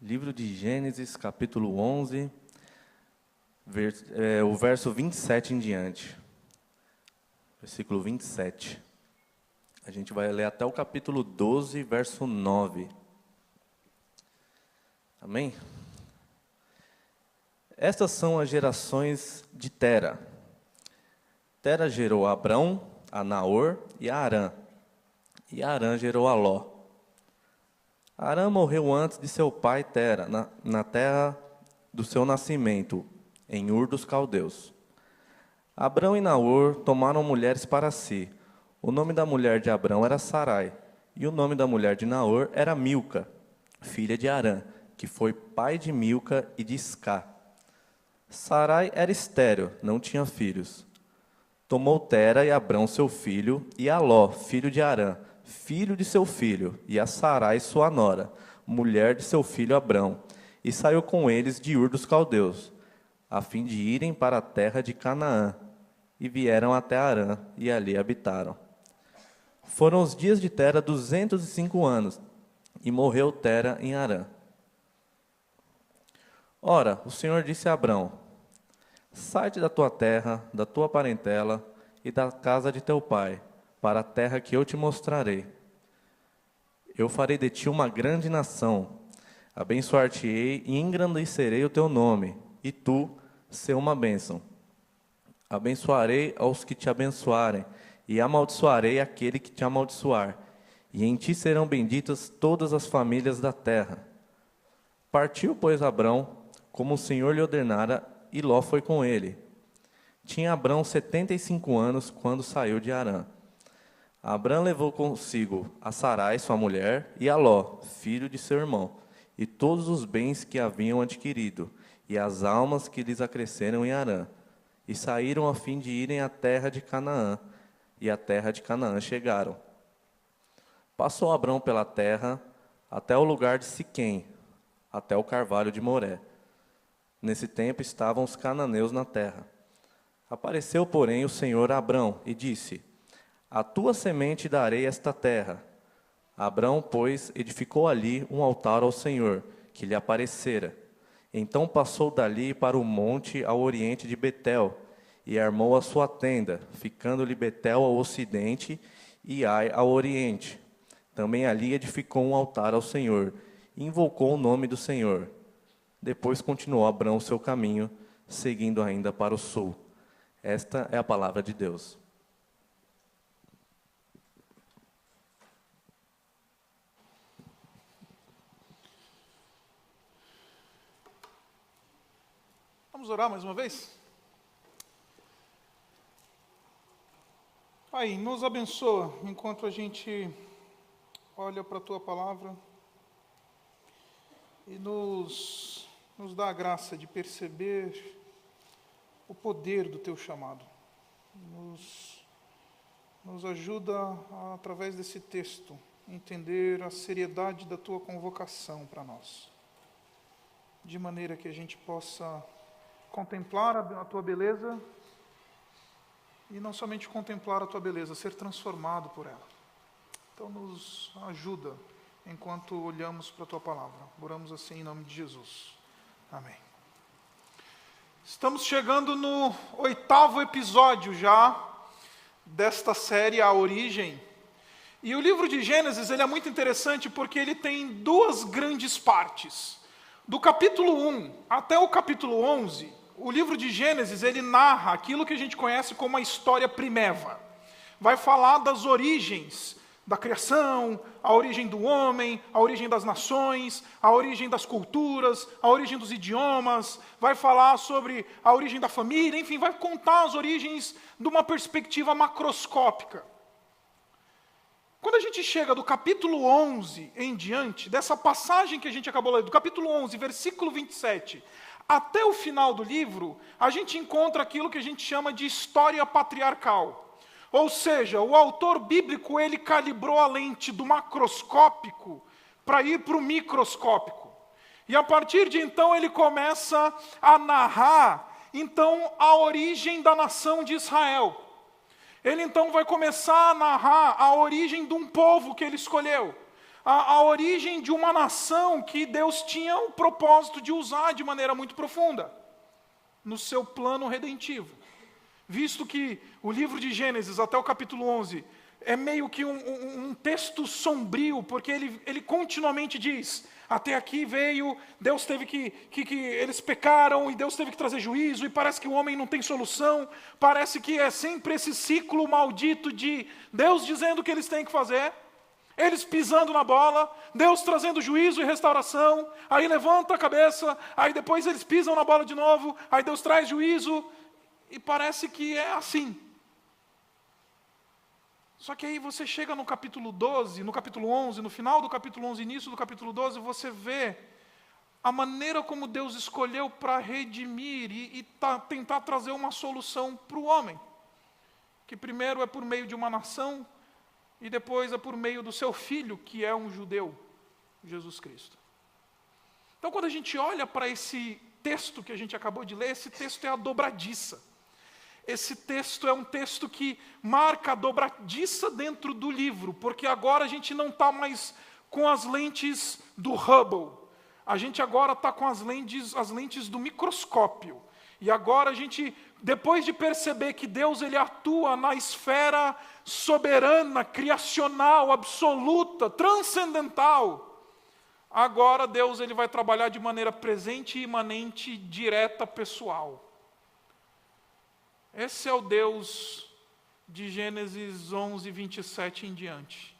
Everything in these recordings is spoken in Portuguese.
Livro de Gênesis, capítulo 11, o verso 27 em diante. Versículo 27. A gente vai ler até o capítulo 12, verso 9. Amém? Estas são as gerações de Tera. Tera gerou a Abrão, a Naor e a Harã. E Harã gerou a Ló. Harã morreu antes de seu pai Tera, na terra do seu nascimento, em Ur dos Caldeus. Abrão e Naor tomaram mulheres para si. O nome da mulher de Abrão era Sarai, e o nome da mulher de Naor era Milca, filha de Harã, que foi pai de Milca e de Iscá. Sarai era estéril, não tinha filhos. Tomou Tera e Abrão seu filho, e a Ló, filho de Harã, filho de seu filho, e a Sarai sua nora, mulher de seu filho Abrão, e saiu com eles de Ur dos Caldeus, a fim de irem para a terra de Canaã, e vieram até Harã, e ali habitaram. Foram os dias de Tera 205 anos, e morreu Tera em Harã. Ora, o Senhor disse a Abrão: sai-te da tua terra, da tua parentela e da casa de teu pai, para a terra que eu te mostrarei. Eu farei de ti uma grande nação, abençoar-te-ei e engrandecerei o teu nome, e tu ser uma bênção. Abençoarei aos que te abençoarem, e amaldiçoarei aquele que te amaldiçoar, e em ti serão benditas todas as famílias da terra. Partiu, pois, Abrão, como o Senhor lhe ordenara, e Ló foi com ele. Tinha Abrão 75 anos quando saiu de Harã. Abrão levou consigo a Sarai, sua mulher, e a Ló, filho de seu irmão, e todos os bens que haviam adquirido, e as almas que lhes acresceram em Harã. E saíram a fim de irem à terra de Canaã, e à terra de Canaã chegaram. Passou Abrão pela terra, até o lugar de Siquém, até o carvalho de Moré. Nesse tempo estavam os cananeus na terra. Apareceu, porém, o Senhor a Abrão, e disse: a tua semente darei esta terra. Abrão, pois, edificou ali um altar ao Senhor, que lhe aparecera. Então passou dali para o monte ao oriente de Betel, e armou a sua tenda, ficando-lhe Betel ao ocidente e Ai ao oriente. Também ali edificou um altar ao Senhor, e invocou o nome do Senhor. Depois continuou Abrão o seu caminho, seguindo ainda para o sul. Esta é a palavra de Deus. Vamos orar mais uma vez? Pai, nos abençoa enquanto a gente olha para a Tua Palavra e nos dá a graça de perceber o poder do Teu chamado. Nos ajuda, através desse texto, a entender a seriedade da Tua convocação para nós, de maneira que a gente possa contemplar a Tua beleza, e não somente contemplar a Tua beleza, ser transformado por ela. Então nos ajuda enquanto olhamos para a Tua Palavra. Oramos assim em nome de Jesus. Amém. Estamos chegando no 8º episódio já desta série A Origem. E o livro de Gênesis ele é muito interessante porque ele tem duas grandes partes. Do capítulo 1 até o capítulo 11, o livro de Gênesis, ele narra aquilo que a gente conhece como a história primeva. Vai falar das origens da criação, a origem do homem, a origem das nações, a origem das culturas, a origem dos idiomas, vai falar sobre a origem da família, enfim, vai contar as origens de uma perspectiva macroscópica. Quando a gente chega do capítulo 11 em diante, dessa passagem que a gente acabou de ler, do capítulo 11, versículo 27, até o final do livro, a gente encontra aquilo que a gente chama de história patriarcal. Ou seja, o autor bíblico, ele calibrou a lente do macroscópico para ir para o microscópico. E a partir de então, ele começa a narrar, então, a origem da nação de Israel. Ele então vai começar a narrar a origem de um povo que ele escolheu. a origem de uma nação que Deus tinha o propósito de usar de maneira muito profunda no seu plano redentivo. Visto que o livro de Gênesis, até o capítulo 11, é meio que um texto sombrio, porque ele continuamente diz, até aqui veio, Deus teve que eles pecaram, e Deus teve que trazer juízo, e parece que o homem não tem solução, parece que é sempre esse ciclo maldito de Deus dizendo o que eles têm que fazer, eles pisando na bola, Deus trazendo juízo e restauração, aí levanta a cabeça, aí depois eles pisam na bola de novo, aí Deus traz juízo, e parece que é assim. Só que aí você chega no capítulo 12, no capítulo 11, no final do capítulo 11, início do capítulo 12, você vê a maneira como Deus escolheu para redimir e tentar trazer uma solução para o homem. Que primeiro é por meio de uma nação, e depois é por meio do seu filho, que é um judeu, Jesus Cristo. Então, quando a gente olha para esse texto que a gente acabou de ler, esse texto é a dobradiça. Esse texto é um texto que marca a dobradiça dentro do livro, porque agora a gente não está mais com as lentes do Hubble, a gente agora está com as lentes do microscópio. E agora a gente, depois de perceber que Deus ele atua na esfera soberana, criacional, absoluta, transcendental, agora Deus ele vai trabalhar de maneira presente, imanente, direta, pessoal. Esse é o Deus de Gênesis 11, 27 em diante.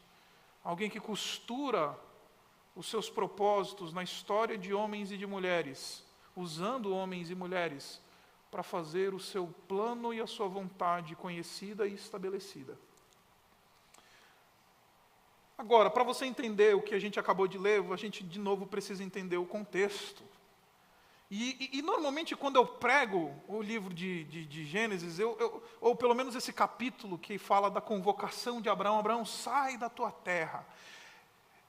Alguém que costura os seus propósitos na história de homens e de mulheres, usando homens e mulheres para fazer o seu plano e a sua vontade conhecida e estabelecida. Agora, para você entender o que a gente acabou de ler, a gente de novo precisa entender o contexto. E normalmente quando eu prego o livro de Gênesis, ou pelo menos esse capítulo que fala da convocação de Abraão, Abraão, sai da tua terra.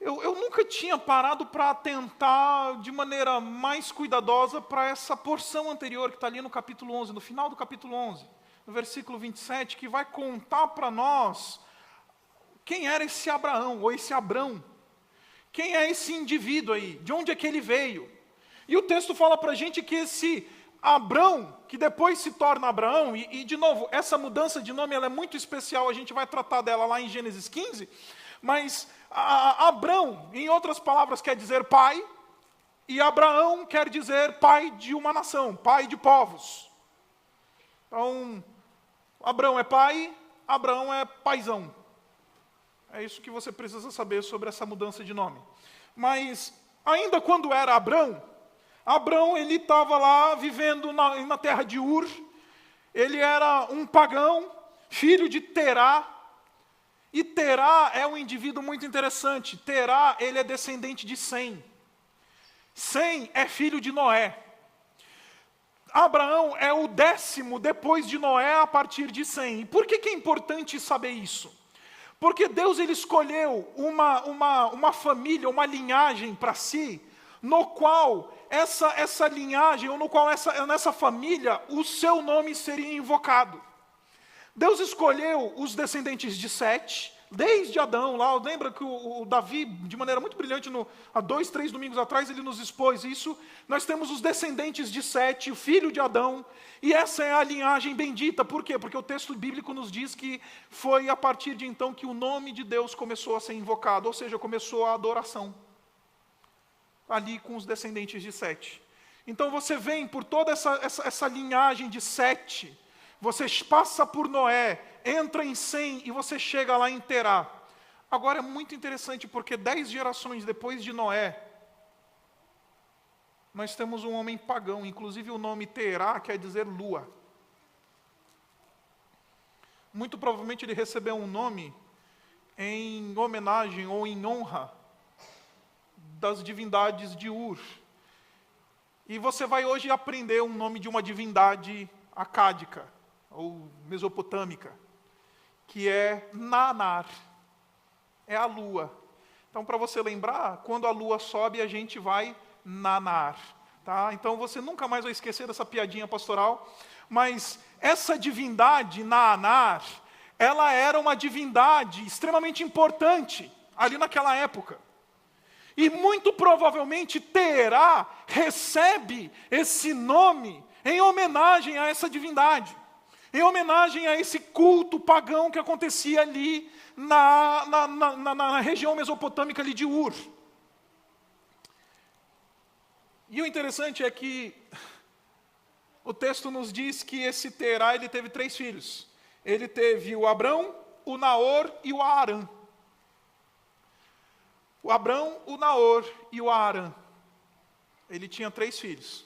Eu nunca tinha parado para atentar de maneira mais cuidadosa para essa porção anterior que está ali no capítulo 11, no final do capítulo 11, no versículo 27, que vai contar para nós quem era esse Abraão, ou esse Abrão. Quem é esse indivíduo aí? De onde é que ele veio? E o texto fala para a gente que esse Abrão, que depois se torna Abraão, e de novo, essa mudança de nome ela é muito especial, a gente vai tratar dela lá em Gênesis 15, mas Abrão, em outras palavras, quer dizer pai, e Abraão quer dizer pai de uma nação, pai de povos. Então, Abrão é pai, Abraão é paizão. É isso que você precisa saber sobre essa mudança de nome. Mas, ainda quando era Abrão ele estava lá vivendo na terra de Ur, ele era um pagão, filho de Terá, e Terá é um indivíduo muito interessante. Terá, ele é descendente de Sem. Sem é filho de Noé. Abraão é o 10º depois de Noé a partir de Sem. E por que é importante saber isso? Porque Deus ele escolheu uma família, uma linhagem para si, no qual essa linhagem, ou no qual nessa família, o seu nome seria invocado. Deus escolheu os descendentes de Sete, desde Adão, lá, lembra que o Davi, de maneira muito brilhante, há 2, 3 domingos atrás, ele nos expôs isso. Nós temos os descendentes de Sete, o filho de Adão, e essa é a linhagem bendita. Por quê? Porque o texto bíblico nos diz que foi a partir de então que o nome de Deus começou a ser invocado, ou seja, começou a adoração. Ali com os descendentes de Sete. Então você vem por toda essa linhagem de Sete, você passa por Noé, entra em Sem e você chega lá em Terá. Agora é muito interessante porque 10 gerações depois de Noé, nós temos um homem pagão, inclusive o nome Terá quer dizer lua. Muito provavelmente ele recebeu um nome em homenagem ou em honra das divindades de Ur. E você vai hoje aprender um nome de uma divindade acádica, ou mesopotâmica, que é Nanar. É a lua. Então, para você lembrar, quando a lua sobe, a gente vai Nanar. Tá? Então, você nunca mais vai esquecer dessa piadinha pastoral. Mas essa divindade, Nanar, ela era uma divindade extremamente importante ali naquela época. E muito provavelmente Terá recebe esse nome em homenagem a essa divindade, em homenagem a esse culto pagão que acontecia ali na região mesopotâmica ali de Ur. E o interessante é que o texto nos diz que esse Terá, ele teve 3 filhos. Ele teve o Abrão, o Naor e o Aarã. O Abrão, o Naor e o Aarã. Ele tinha 3 filhos.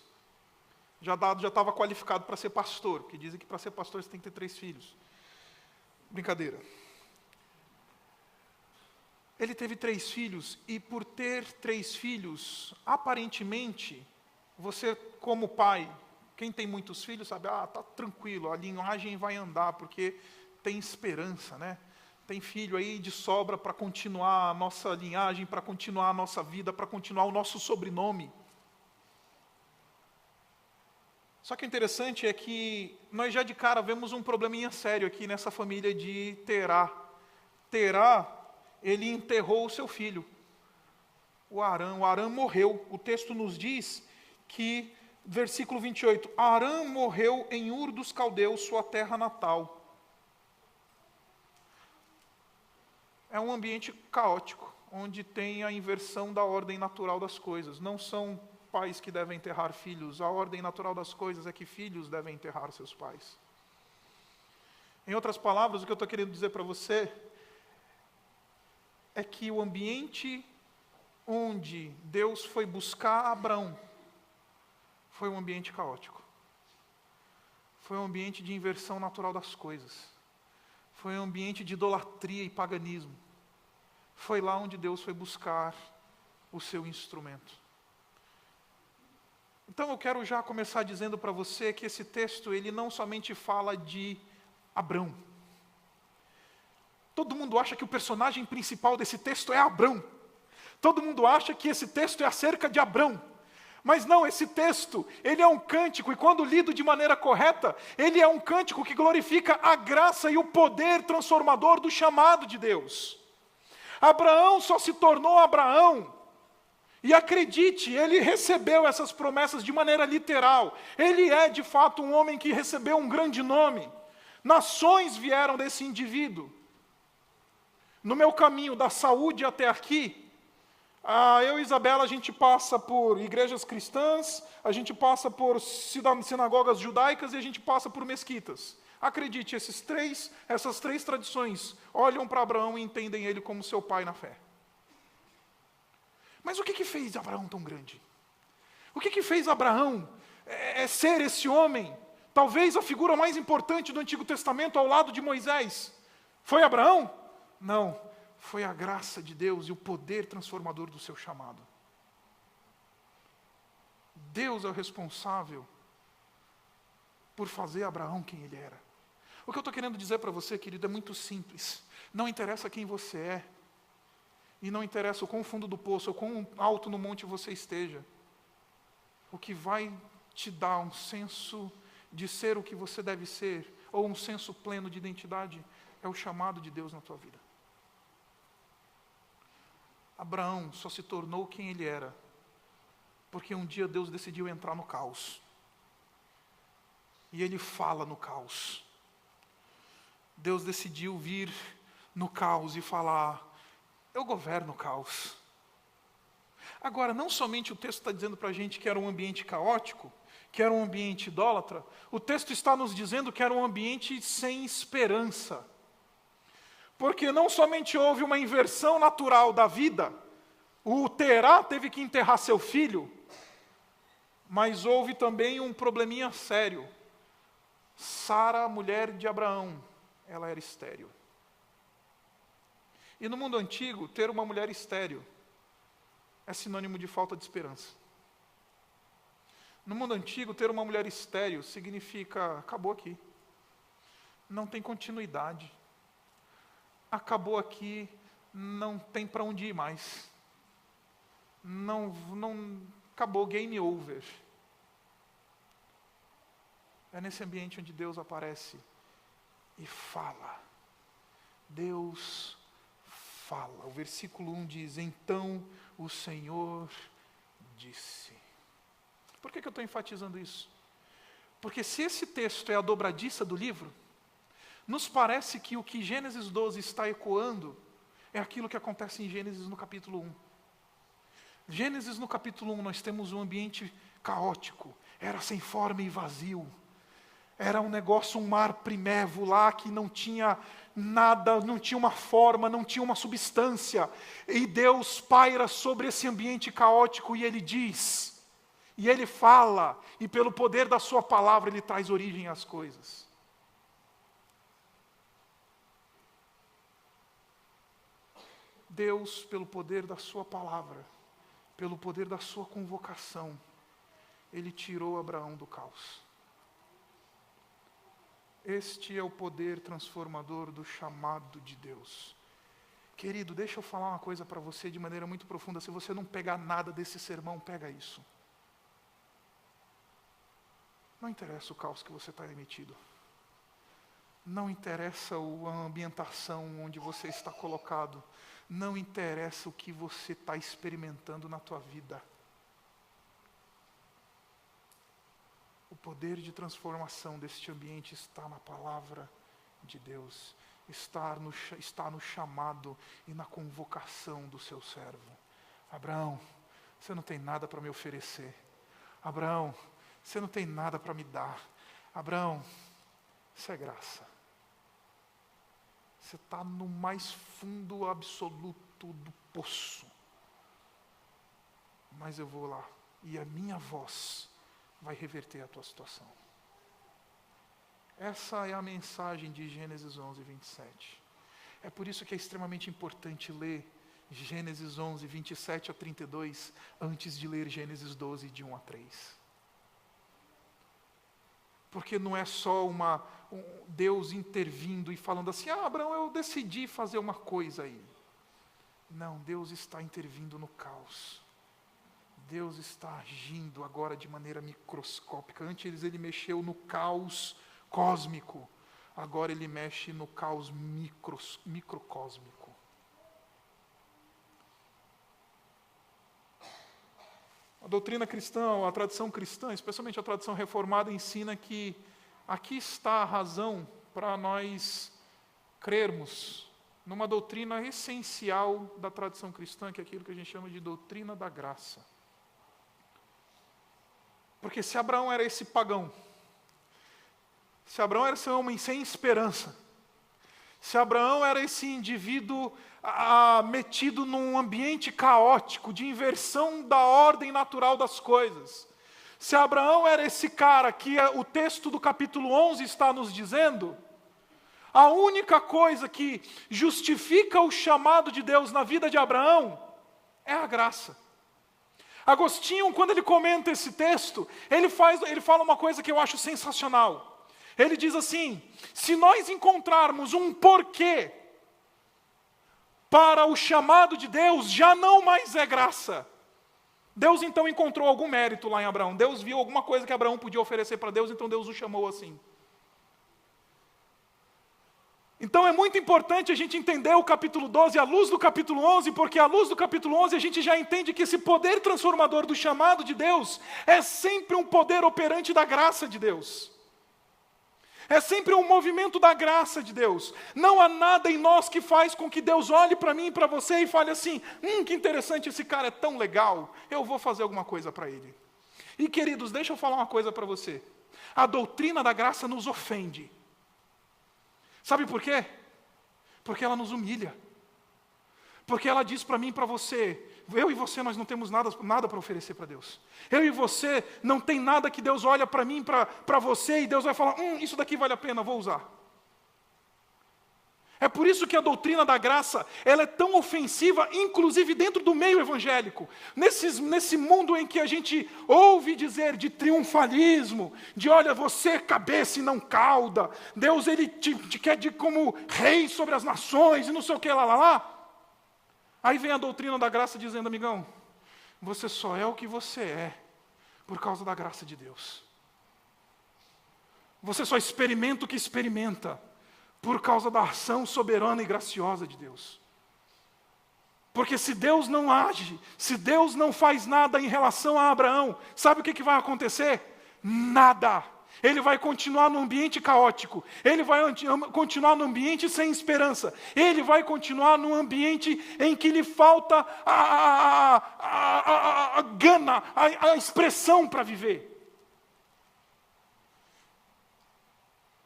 Já estava qualificado para ser pastor, porque dizem que para ser pastor você tem que ter 3 filhos. Brincadeira. Ele teve 3 filhos, e por ter 3 filhos, aparentemente, você como pai, quem tem muitos filhos sabe, tá tranquilo, a linhagem vai andar, porque tem esperança, né? Tem filho aí de sobra para continuar a nossa linhagem, para continuar a nossa vida, para continuar o nosso sobrenome. Só que o interessante é que nós já de cara vemos um probleminha sério aqui nessa família de Terá. Terá, ele enterrou o seu filho, o Arã. O Arã morreu. O texto nos diz que, versículo 28, Arã morreu em Ur dos Caldeus, sua terra natal. É um ambiente caótico, onde tem a inversão da ordem natural das coisas. Não são pais que devem enterrar filhos. A ordem natural das coisas é que filhos devem enterrar seus pais. Em outras palavras, o que eu estou querendo dizer para você é que o ambiente onde Deus foi buscar Abrão foi um ambiente caótico. Foi um ambiente de inversão natural das coisas. Foi um ambiente de idolatria e paganismo. Foi lá onde Deus foi buscar o seu instrumento. Então eu quero já começar dizendo para você que esse texto, ele não somente fala de Abrão. Todo mundo acha que o personagem principal desse texto é Abrão. Todo mundo acha que esse texto é acerca de Abrão. Mas não, esse texto, ele é um cântico, e quando lido de maneira correta, ele é um cântico que glorifica a graça e o poder transformador do chamado de Deus. Abraão só se tornou Abraão, e acredite, ele recebeu essas promessas de maneira literal. Ele é, de fato, um homem que recebeu um grande nome. Nações vieram desse indivíduo. No meu caminho da saúde até aqui, eu e Isabela, a gente passa por igrejas cristãs, a gente passa por sinagogas judaicas e a gente passa por mesquitas. Acredite, essas três tradições olham para Abraão e entendem ele como seu pai na fé. Mas o que fez Abraão tão grande? O que fez Abraão ser esse homem, talvez a figura mais importante do Antigo Testamento ao lado de Moisés? Foi Abraão? Não. Foi a graça de Deus e o poder transformador do seu chamado. Deus é o responsável por fazer Abraão quem ele era. O que eu estou querendo dizer para você, querido, é muito simples. Não interessa quem você é, e não interessa o quão fundo do poço, ou quão alto no monte você esteja. O que vai te dar um senso de ser o que você deve ser, ou um senso pleno de identidade, é o chamado de Deus na tua vida. Abraão só se tornou quem ele era, porque um dia Deus decidiu entrar no caos. E ele fala no caos. Deus decidiu vir no caos e falar: eu governo o caos. Agora, não somente o texto está dizendo para a gente que era um ambiente caótico, que era um ambiente idólatra, o texto está nos dizendo que era um ambiente sem esperança. Porque não somente houve uma inversão natural da vida, o Terá teve que enterrar seu filho, mas houve também um probleminha sério. Sara, mulher de Abraão, ela era estéril. E no mundo antigo, ter uma mulher estéril é sinônimo de falta de esperança. No mundo antigo, ter uma mulher estéril significa: acabou aqui. Não tem continuidade. Acabou aqui, não tem para onde ir mais. Acabou, game over. É nesse ambiente onde Deus aparece e fala. Deus fala. O versículo 1 diz: então o Senhor disse. Por que eu estou enfatizando isso? Porque se esse texto é a dobradiça do livro, nos parece que o que Gênesis 12 está ecoando é aquilo que acontece em Gênesis no capítulo 1. Gênesis no capítulo 1 nós temos um ambiente caótico, era sem forma e vazio. Era um negócio, um mar primevo lá que não tinha nada, não tinha uma forma, não tinha uma substância. E Deus paira sobre esse ambiente caótico e Ele diz, e Ele fala, e pelo poder da sua palavra Ele traz origem às coisas. Deus, pelo poder da sua palavra, pelo poder da sua convocação, Ele tirou Abraão do caos. Este é o poder transformador do chamado de Deus. Querido, deixa eu falar uma coisa para você de maneira muito profunda. Se você não pegar nada desse sermão, pega isso. Não interessa o caos que você está emitido. Não interessa a ambientação onde você está colocado. Não interessa o que você está experimentando na tua vida. O poder de transformação deste ambiente está na palavra de Deus, está no chamado e na convocação do seu servo. Abraão, você não tem nada para me oferecer. Abraão, você não tem nada para me dar. Abraão, isso é graça. Você está no mais fundo absoluto do poço. Mas eu vou lá, e a minha voz vai reverter a tua situação. Essa é a mensagem de Gênesis 11, 27. É por isso que é extremamente importante ler Gênesis 11, 27 a 32, antes de ler Gênesis 12, de 1 a 3. Porque não é só Deus intervindo e falando assim, Abraão, eu decidi fazer uma coisa aí. Não, Deus está intervindo no caos. Deus está agindo agora de maneira microscópica. Antes ele mexeu no caos cósmico. Agora ele mexe no caos microcósmico. A doutrina cristã, a tradição cristã, especialmente a tradição reformada, ensina que aqui está a razão para nós crermos numa doutrina essencial da tradição cristã, que é aquilo que a gente chama de doutrina da graça. Porque se Abraão era esse pagão, se Abraão era esse homem sem esperança, se Abraão era esse indivíduo metido num ambiente caótico, de inversão da ordem natural das coisas, se Abraão era esse cara que o texto do capítulo 11 está nos dizendo, a única coisa que justifica o chamado de Deus na vida de Abraão é a graça. Agostinho, quando ele comenta esse texto, ele fala uma coisa que eu acho sensacional. Ele diz assim, se nós encontrarmos um porquê para o chamado de Deus, já não mais é graça. Deus então encontrou algum mérito lá em Abraão. Deus viu alguma coisa que Abraão podia oferecer para Deus, então Deus o chamou assim. Então é muito importante a gente entender o capítulo 12 à luz do capítulo 11, porque à luz do capítulo 11 a gente já entende que esse poder transformador do chamado de Deus é sempre um poder operante da graça de Deus. É sempre um movimento da graça de Deus. Não há nada em nós que faz com que Deus olhe para mim e para você e fale assim, que interessante, esse cara é tão legal, eu vou fazer alguma coisa para ele. E queridos, deixa eu falar uma coisa para você. A doutrina da graça nos ofende. Sabe por quê? Porque ela nos humilha. Porque ela diz para mim e para você, eu e você nós não temos nada para oferecer para Deus. Eu e você não tem nada que Deus olha para mim, para você, e Deus vai falar, isso daqui vale a pena, vou usar. É por isso que a doutrina da graça, ela é tão ofensiva, inclusive dentro do meio evangélico. Nesse mundo em que a gente ouve dizer de triunfalismo, de olha, você é cabeça e não cauda, Deus ele te quer como rei sobre as nações e não sei o que lá. Aí vem a doutrina da graça dizendo, amigão, você só é o que você é por causa da graça de Deus. Você só experimenta o que experimenta por causa da ação soberana e graciosa de Deus. Porque se Deus não age, se Deus não faz nada em relação a Abraão, sabe o que vai acontecer? Nada. Ele vai continuar no ambiente caótico, ele vai continuar no ambiente sem esperança, ele vai continuar num ambiente em que lhe falta a gana, a expressão para viver.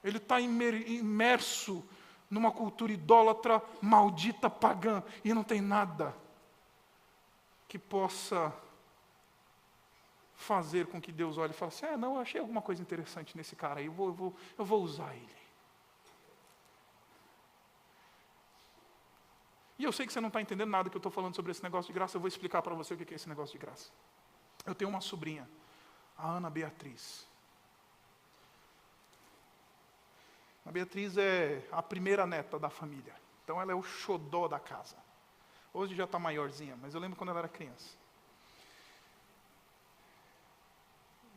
Ele está imerso numa cultura idólatra, maldita, pagã, e não tem nada que possa fazer com que Deus olhe e fale assim, não, eu achei alguma coisa interessante nesse cara aí, eu vou usar ele. E eu sei que você não está entendendo nada que eu estou falando sobre esse negócio de graça, eu vou explicar para você o que é esse negócio de graça. Eu tenho uma sobrinha, a Ana Beatriz. A Beatriz é a primeira neta da família. Então ela é o xodó da casa. Hoje já está maiorzinha, mas eu lembro quando ela era criança.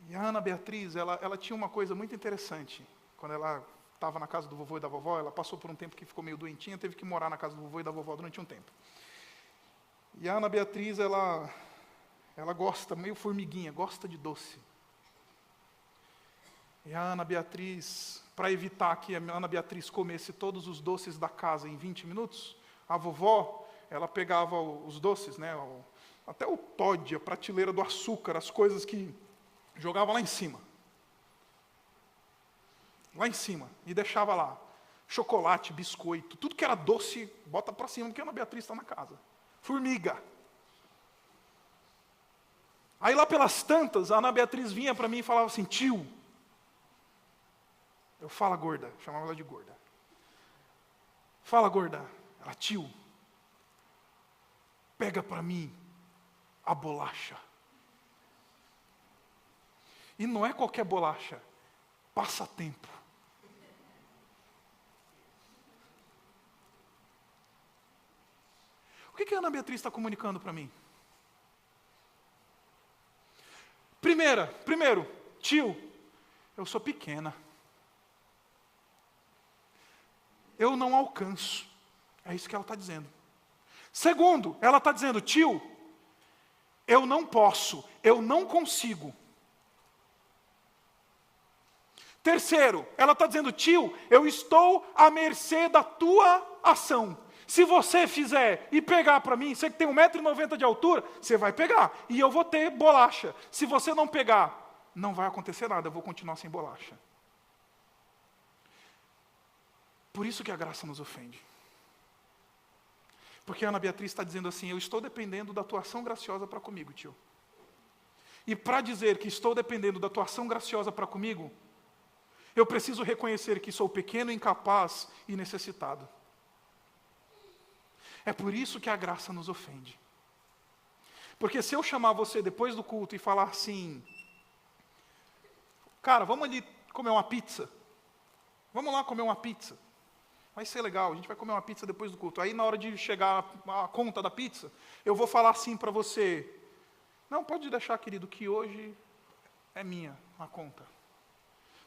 E a Ana Beatriz, ela tinha uma coisa muito interessante. Quando ela estava na casa do vovô e da vovó, ela passou por um tempo que ficou meio doentinha, teve que morar na casa do vovô e da vovó durante um tempo. E a Ana Beatriz, ela gosta, meio formiguinha, gosta de doce. E a Ana Beatriz, para evitar que a Ana Beatriz comesse todos os doces da casa em 20 minutos, a vovó, ela pegava os doces, né, até o Toddy, a prateleira do açúcar, as coisas que jogava lá em cima. Lá em cima. E deixava lá. Chocolate, biscoito, tudo que era doce, bota para cima, porque a Ana Beatriz está na casa. Formiga. Aí lá pelas tantas, a Ana Beatriz vinha para mim e falava assim, tio, eu fala gorda, chamava ela de gorda. Fala gorda, ela, tio, pega para mim a bolacha. E não é qualquer bolacha, passatempo. O que a Ana Beatriz está comunicando para mim? Primeiro, tio, eu sou pequena. Eu não alcanço. É isso que ela está dizendo. Segundo, ela está dizendo, tio, eu não posso, eu não consigo. Terceiro, ela está dizendo, tio, eu estou à mercê da tua ação. Se você fizer e pegar para mim, você que tem 1,90 m de altura, você vai pegar. E eu vou ter bolacha. Se você não pegar, não vai acontecer nada, eu vou continuar sem bolacha. Por isso que a graça nos ofende. Porque a Ana Beatriz está dizendo assim, eu estou dependendo da tua ação graciosa para comigo, tio. E para dizer que estou dependendo da tua ação graciosa para comigo, eu preciso reconhecer que sou pequeno, incapaz e necessitado. É por isso que a graça nos ofende. Porque se eu chamar você depois do culto e falar assim, cara, vamos ali comer uma pizza. Vamos lá comer uma pizza. Vai ser legal, a gente vai comer uma pizza depois do culto. Aí na hora de chegar a conta da pizza, eu vou falar assim para você, não, pode deixar, querido, que hoje é minha a conta.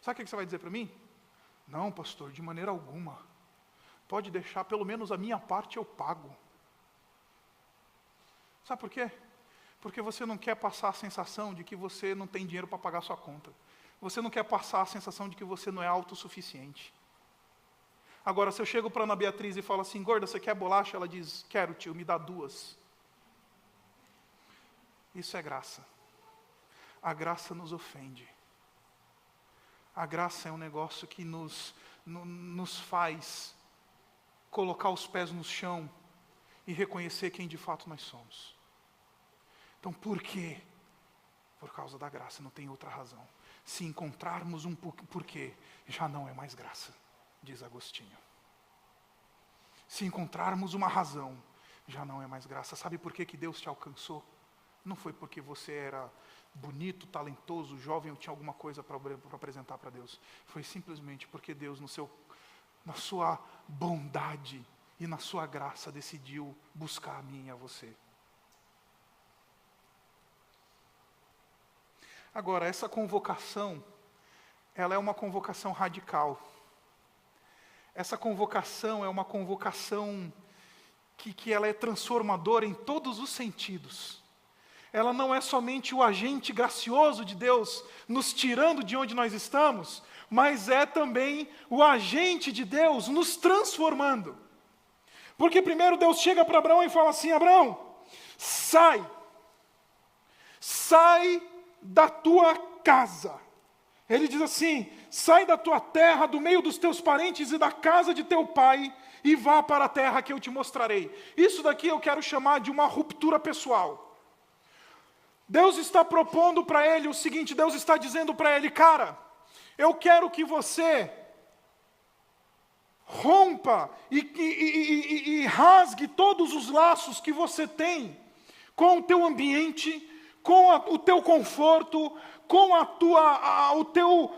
Sabe o que você vai dizer para mim? Não, pastor, de maneira alguma. Pode deixar, pelo menos a minha parte eu pago. Sabe por quê? Porque você não quer passar a sensação de que você não tem dinheiro para pagar a sua conta. Você não quer passar a sensação de que você não é autossuficiente. Agora, se eu chego para a Ana Beatriz e falo assim, gorda, você quer bolacha? Ela diz, quero, tio, me dá 2. Isso é graça. A graça nos ofende. A graça é um negócio que nos faz colocar os pés no chão e reconhecer quem de fato nós somos. Então, por quê? Por causa da graça, não tem outra razão. Se encontrarmos um porquê, já não é mais graça, diz Agostinho. Se encontrarmos uma razão, já não é mais graça. Sabe por que Deus te alcançou? Não foi porque você era bonito, talentoso, jovem ou tinha alguma coisa para apresentar para Deus. Foi simplesmente porque Deus, na sua bondade e na sua graça, decidiu buscar a mim e a você. Agora, essa convocação, ela é uma convocação radical. Essa convocação é uma convocação que ela é transformadora em todos os sentidos. Ela não é somente o agente gracioso de Deus nos tirando de onde nós estamos, mas é também o agente de Deus nos transformando. Porque primeiro Deus chega para Abraão e fala assim: Abraão, sai da tua casa. Ele diz assim: sai da tua terra, do meio dos teus parentes e da casa de teu pai, e vá para a terra que eu te mostrarei. Isso daqui eu quero chamar de uma ruptura pessoal. Deus está propondo para ele o seguinte, Deus está dizendo para ele: cara, eu quero que você rompa e rasgue todos os laços que você tem com o teu ambiente, com o teu conforto, com o teu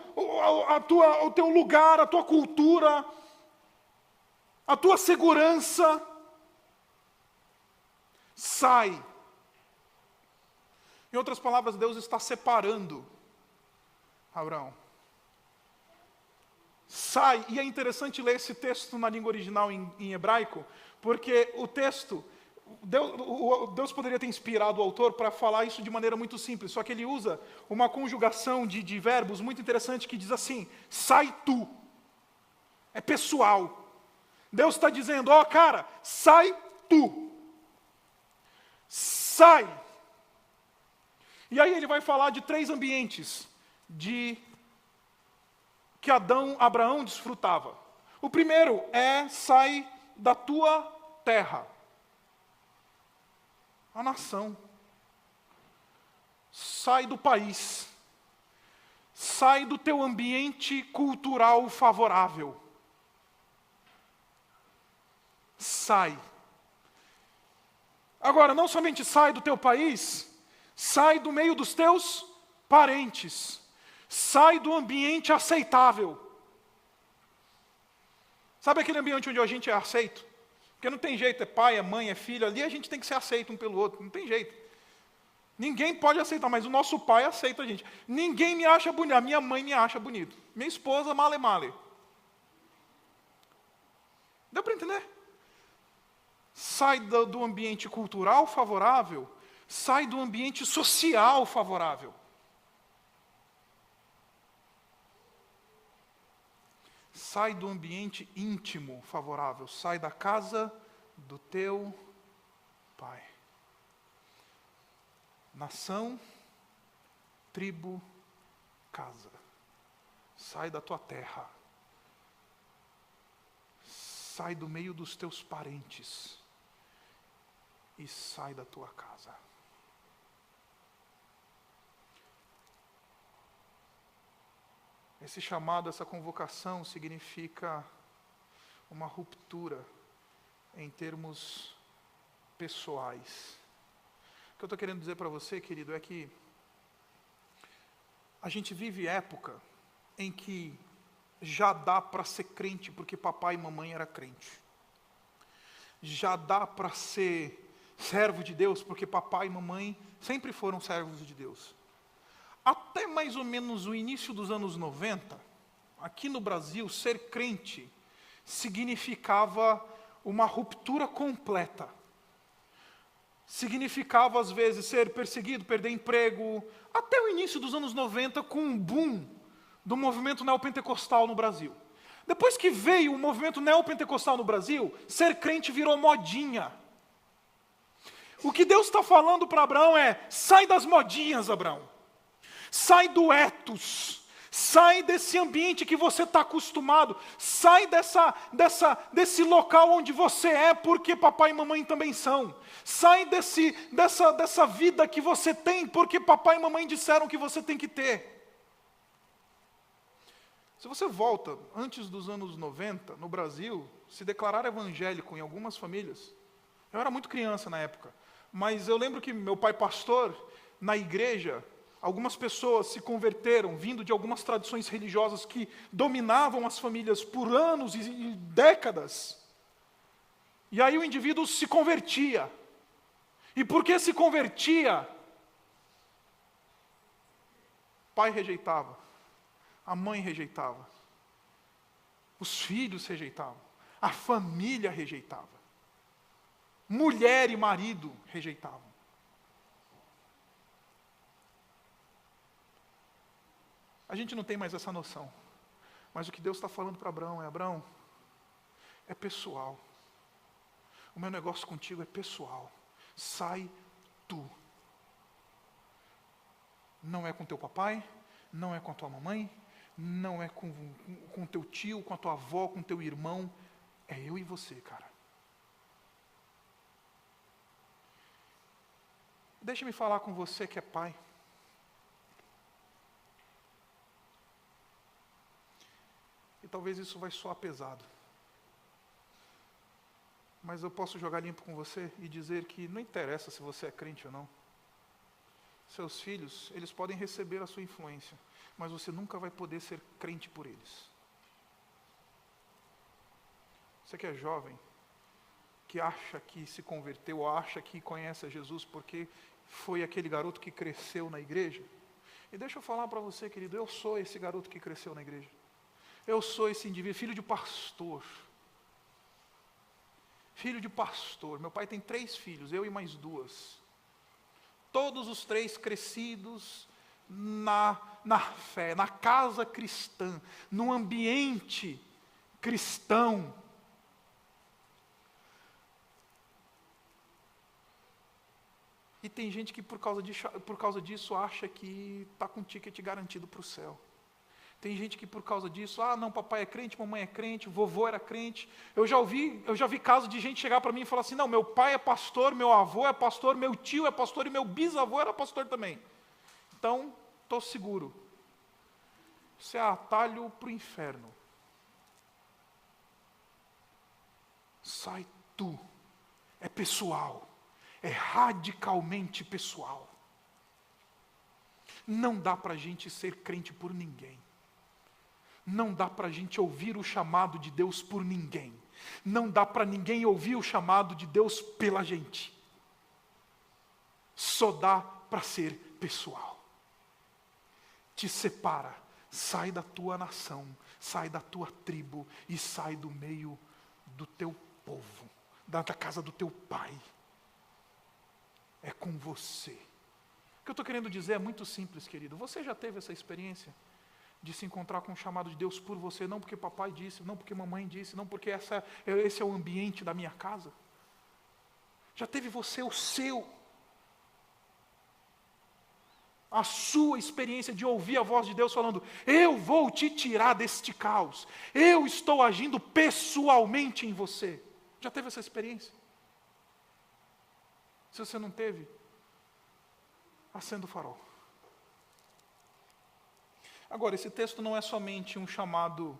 lugar, a tua cultura, a tua segurança. Sai. Em outras palavras, Deus está separando Abraão. Sai. E é interessante ler esse texto na língua original em hebraico, porque o texto, Deus poderia ter inspirado o autor para falar isso de maneira muito simples, só que ele usa uma conjugação de verbos muito interessante que diz assim: sai tu. É pessoal. Deus está dizendo: ó, cara, sai tu. Sai. E aí ele vai falar de 3 ambientes que Abraão desfrutava. O primeiro é: sai da tua terra. A nação. Sai do país. Sai do teu ambiente cultural favorável. Sai. Agora, não somente sai do teu país, sai do meio dos teus parentes. Sai do ambiente aceitável. Sabe aquele ambiente onde a gente é aceito? Porque não tem jeito, é pai, é mãe, é filho, ali a gente tem que ser aceito um pelo outro, não tem jeito. Ninguém pode aceitar, mas o nosso pai aceita a gente. Ninguém me acha bonito, a minha mãe me acha bonito. Minha esposa, male. Deu para entender? Sai do ambiente cultural favorável, sai do ambiente social favorável. Sai do ambiente íntimo favorável, sai da casa do teu pai. Nação, tribo, casa. Sai da tua terra. Sai do meio dos teus parentes. E sai da tua casa. Esse chamado, essa convocação significa uma ruptura em termos pessoais. O que eu estou querendo dizer para você, querido, é que a gente vive época em que já dá para ser crente porque papai e mamãe era crente. Já dá para ser servo de Deus porque papai e mamãe sempre foram servos de Deus. Até mais ou menos o início dos anos 90, aqui no Brasil, ser crente significava uma ruptura completa. Significava, às vezes, ser perseguido, perder emprego, até o início dos anos 90, com um boom do movimento neopentecostal no Brasil. Depois que veio o movimento neopentecostal no Brasil, ser crente virou modinha. O que Deus está falando para Abraão é: sai das modinhas, Abraão. Sai do ethos, sai desse ambiente que você está acostumado, sai desse local onde você é porque papai e mamãe também são, sai dessa vida que você tem porque papai e mamãe disseram que você tem que ter. Se você volta antes dos anos 90, no Brasil, se declarar evangélico em algumas famílias, eu era muito criança na época, mas eu lembro que meu pai pastor, na igreja, algumas pessoas se converteram, vindo de algumas tradições religiosas que dominavam as famílias por anos e décadas. E aí o indivíduo se convertia. E porque se convertia, o pai rejeitava, a mãe rejeitava, os filhos rejeitavam, a família rejeitava. mulher e marido rejeitavam. A gente não tem mais essa noção. Mas o que Deus está falando para Abraão Abraão, é pessoal. O meu negócio contigo é pessoal. Sai tu. Não é com teu papai, não é com a tua mamãe, não é com teu tio, com a tua avó, com teu irmão. É eu e você, cara. Deixa-me falar com você que é pai. E talvez isso vai soar pesado. Mas eu posso jogar limpo com você e dizer que não interessa se você é crente ou não. Seus filhos, eles podem receber a sua influência, mas você nunca vai poder ser crente por eles. Você que é jovem, que acha que se converteu, ou acha que conhece a Jesus porque foi aquele garoto que cresceu na igreja. E deixa eu falar para você, querido, eu sou esse garoto que cresceu na igreja. Eu sou esse indivíduo, filho de pastor. Filho de pastor. Meu pai tem 3 filhos, eu e mais 2. Todos os 3 crescidos na fé, na casa cristã, num ambiente cristão. E tem gente que por causa disso acha que está com um ticket garantido para o céu. Tem gente que por causa disso, não, papai é crente, mamãe é crente, vovô era crente. Eu já vi casos de gente chegar para mim e falar assim, não, meu pai é pastor, meu avô é pastor, meu tio é pastor e meu bisavô era pastor também. Então, estou seguro. Isso é atalho para o inferno. Sai tu. É pessoal. É radicalmente pessoal. Não dá para a gente ser crente por ninguém. Não dá para a gente ouvir o chamado de Deus por ninguém. Não dá para ninguém ouvir o chamado de Deus pela gente. Só dá para ser pessoal. Te separa, sai da tua nação, sai da tua tribo e sai do meio do teu povo, da casa do teu pai. É com você. O que eu estou querendo dizer é muito simples, querido. Você já teve essa experiência de se encontrar com o chamado de Deus por você, não porque papai disse, não porque mamãe disse, não porque esse é o ambiente da minha casa? Já teve você o seu, a sua experiência de ouvir a voz de Deus falando, eu vou te tirar deste caos, eu estou agindo pessoalmente em você. Já teve essa experiência? Se você não teve, acenda o farol. Agora, esse texto não é somente um chamado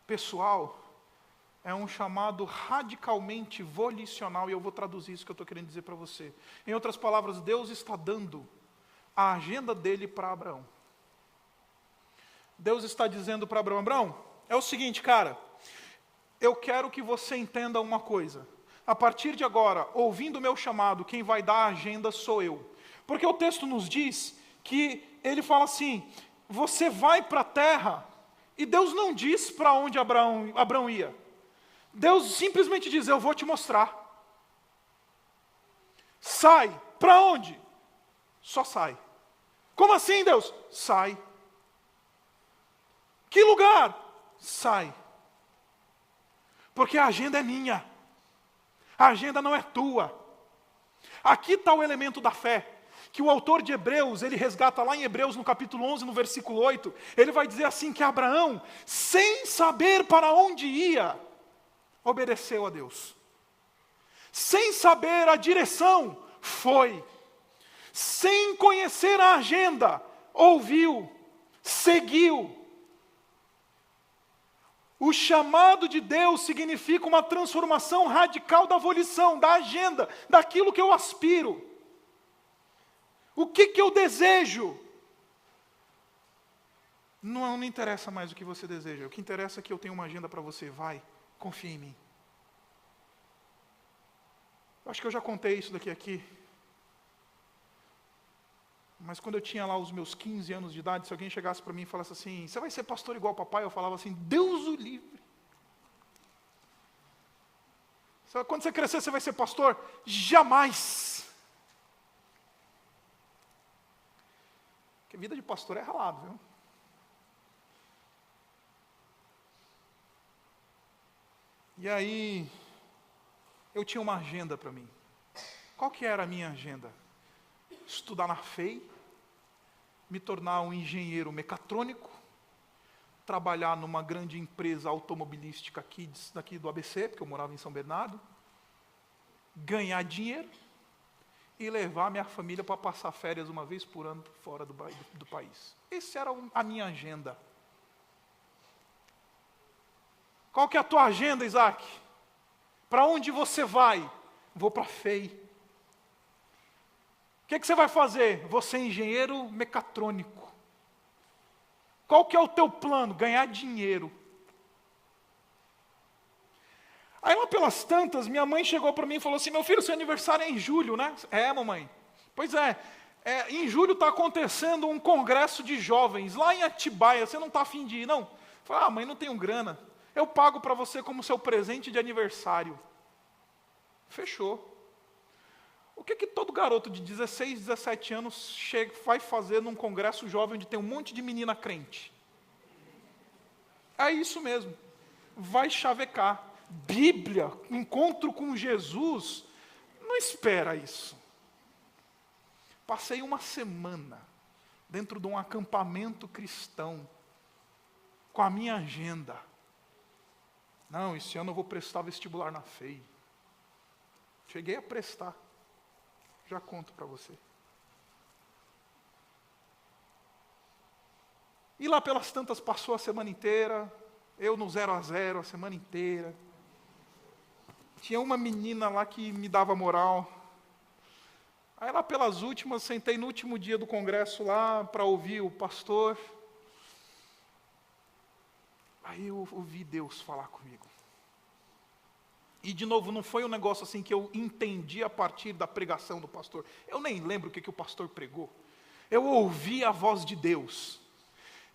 pessoal, é um chamado radicalmente volicional, e eu vou traduzir isso que eu estou querendo dizer para você. Em outras palavras, Deus está dando a agenda dele para Abraão. Deus está dizendo para Abraão, Abraão, é o seguinte, cara, eu quero que você entenda uma coisa. A partir de agora, ouvindo o meu chamado, quem vai dar a agenda sou eu. Porque o texto nos diz que ele fala assim, você vai para a terra, e Deus não diz para onde Abraão ia. Deus simplesmente diz, eu vou te mostrar. Sai, para onde? Só sai. Como assim, Deus? Sai. Que lugar? Sai. Porque a agenda é minha. A agenda não é tua. Aqui está o elemento da fé, que o autor de Hebreus, ele resgata lá em Hebreus, no capítulo 11, no versículo 8, ele vai dizer assim, que Abraão, sem saber para onde ia, obedeceu a Deus. Sem saber a direção, foi. Sem conhecer a agenda, ouviu, seguiu. O chamado de Deus significa uma transformação radical da volição, da agenda, daquilo que eu aspiro. O que eu desejo? Não interessa mais o que você deseja. O que interessa é que eu tenho uma agenda para você. Vai, confia em mim. Eu acho que eu já contei isso daqui aqui. Mas quando eu tinha lá os meus 15 anos de idade, se alguém chegasse para mim e falasse assim, você vai ser pastor igual ao papai? Eu falava assim, Deus o livre. Quando você crescer, você vai ser pastor? Jamais. Porque vida de pastor é ralado, viu? E aí, eu tinha uma agenda para mim. Qual que era a minha agenda? Estudar na FEI, me tornar um engenheiro mecatrônico, trabalhar numa grande empresa automobilística daqui do ABC, porque eu morava em São Bernardo, ganhar dinheiro e levar minha família para passar férias uma vez por ano fora do país. Essa era a minha agenda. Qual que é a tua agenda, Isaac? Para onde você vai? Vou para a FEI. O que você vai fazer? Vou ser engenheiro mecatrônico. Qual que é o teu plano? Ganhar dinheiro. Aí lá pelas tantas, minha mãe chegou para mim e falou assim, meu filho, seu aniversário é em julho, né? É, mamãe. Pois é, em julho está acontecendo um congresso de jovens, lá em Atibaia, você não está afim de ir, não? Eu falei, mãe, não tenho grana. Eu pago para você como seu presente de aniversário. Fechou. O que todo garoto de 16, 17 anos vai fazer num congresso jovem onde tem um monte de menina crente? É isso mesmo. Vai chavecar. Bíblia, encontro com Jesus, não espera isso. Passei uma semana dentro de um acampamento cristão, com a minha agenda. Não, esse ano eu vou prestar vestibular na FEI. Cheguei a prestar. Já conto para você. E lá pelas tantas passou a semana inteira, eu no 0 a 0 a semana inteira. Tinha uma menina lá que me dava moral. Aí lá pelas últimas, sentei no último dia do congresso lá para ouvir o pastor. Aí eu ouvi Deus falar comigo. E de novo, não foi um negócio assim que eu entendi a partir da pregação do pastor. Eu nem lembro o que o pastor pregou. Eu ouvi a voz de Deus.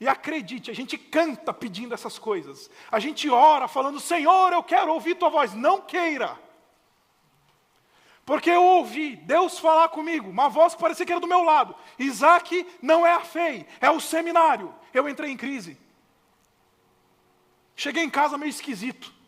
E acredite, a gente canta pedindo essas coisas. A gente ora falando, Senhor, eu quero ouvir tua voz. Não queira. Porque eu ouvi Deus falar comigo, uma voz que parecia que era do meu lado. Isaac não é a FEI, é o seminário. Eu entrei em crise. Cheguei em casa meio esquisito.